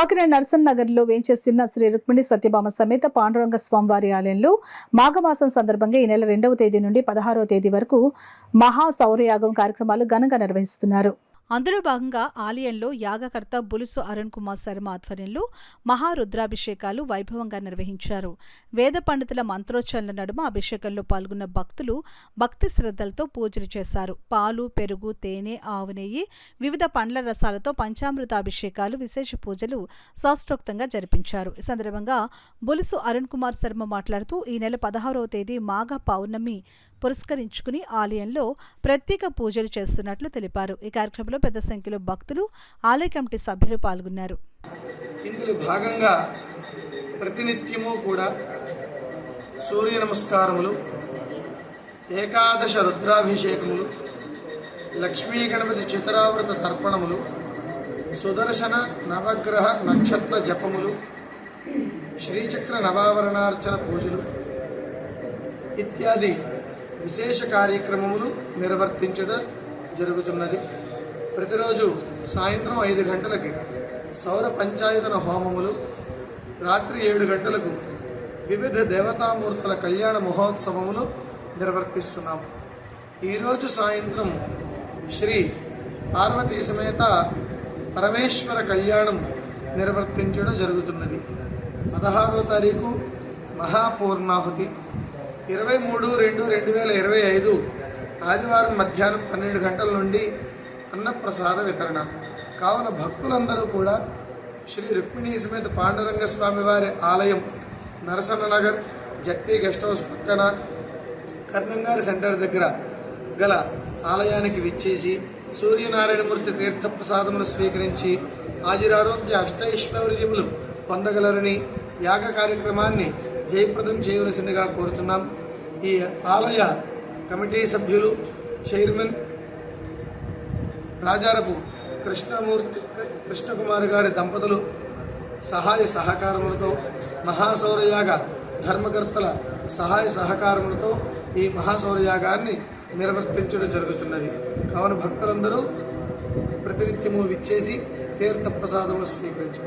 కాకినాడ నర్సన్ నగర్లో వేంచేస్తున్న శ్రీ రుక్మిణి సత్యభామ సమేత పాండురంగ స్వామివారి ఆలయంలో మాఘమాసం సందర్భంగా ఈ నెల 2వ తేదీ నుండి 16వ తేదీ వరకు మహా సౌరయాగం కార్యక్రమాలు ఘనంగా నిర్వహిస్తున్నారు. అందులో భాగంగా ఆలయంలో యాగకర్త బులుసు అరుణ్ కుమార్ శర్మ ఆధ్వర్యంలో మహారుద్రాభిషేకాలు వైభవంగా నిర్వహించారు. వేద పండితుల మంత్రోచ్చరణల నడుమ అభిషేకంలో పాల్గొన్న భక్తులు భక్తి శ్రద్ధలతో పూజలు చేశారు. పాలు, పెరుగు, తేనె, ఆవు నెయ్యి, వివిధ పండ్ల రసాలతో పంచామృతాభిషేకాలు, విశేష పూజలు శాస్త్రోక్తంగా జరిపించారు. ఈ సందర్భంగా బులుసు అరుణ్ కుమార్ శర్మ మాట్లాడుతూ ఈ నెల 16వ తేదీ మాఘ పౌర్ణమి పురస్కరించుకుని ఆలయంలో ప్రత్యేక పూజలు చేస్తున్నట్లు తెలిపారు. ఈ కార్యక్రమంలో పెద్ద సంఖ్యలో భక్తులు, ఆలయ కమిటీ సభ్యులు పాల్గొన్నారు. ఇందులో భాగంగా ప్రతినిత్యము కూడా సూర్య నమస్కారములు, ఏకాదశ రుద్రాభిషేకములు, లక్ష్మీ గణపతి చిత్రావృత తర్పణములు, సుదర్శన నవగ్రహ నక్షత్ర జపములు, శ్రీచక్ర నవావరణార్చన పూజలు ఇత్యాది విశేష కార్యక్రమములు నిర్వర్తించడం జరుగుతున్నది. ప్రతిరోజు సాయంత్రం 5 గంటలకి సౌర పంచాయతన హోమములు, రాత్రి 7 గంటలకు వివిధ దేవతామూర్తుల కళ్యాణ మహోత్సవములు నిర్వర్తిస్తున్నాము. ఈరోజు సాయంత్రం శ్రీ పార్వతీ సమేత పరమేశ్వర కళ్యాణం నిర్వర్తించడం జరుగుతున్నది. 16వ తారీఖు మహాపూర్ణాహుతి, 23/2/2025 ఆదివారం మధ్యాహ్నం 12 గంటల నుండి అన్నప్రసాద వితరణ. కావున భక్తులందరూ కూడా శ్రీ రుక్మిణీ సమేత పాండురంగ స్వామివారి ఆలయం Narasanna Nagar ZP guest house పక్కన కర్ణంగారి సెంటర్ దగ్గర గల ఆలయానికి విచ్చేసి సూర్యనారాయణమూర్తి తీర్థప్రసాదములు స్వీకరించి ఆయురారోగ్య అష్టైశ్వర్యములు పొందగలరని యాగ కార్యక్రమాన్ని జయప్రదం చేయవలసిందిగా కోరుతున్నాం. ఈ ఆలయ కమిటీ సభ్యులు, చైర్మన్ రాజారపు కృష్ణకుమార్ గారి దంపతులు సహాయ సహకారములతో, మహాసౌరయాగ ధర్మకర్తల సహాయ సహకారములతో ఈ మహాసౌరయాగాన్ని నిర్వర్తించడం జరుగుతున్నది. కావున భక్తులందరూ ప్రతినిత్యము విచ్చేసి తీర్థప్రసాదములు స్వీకరించారు.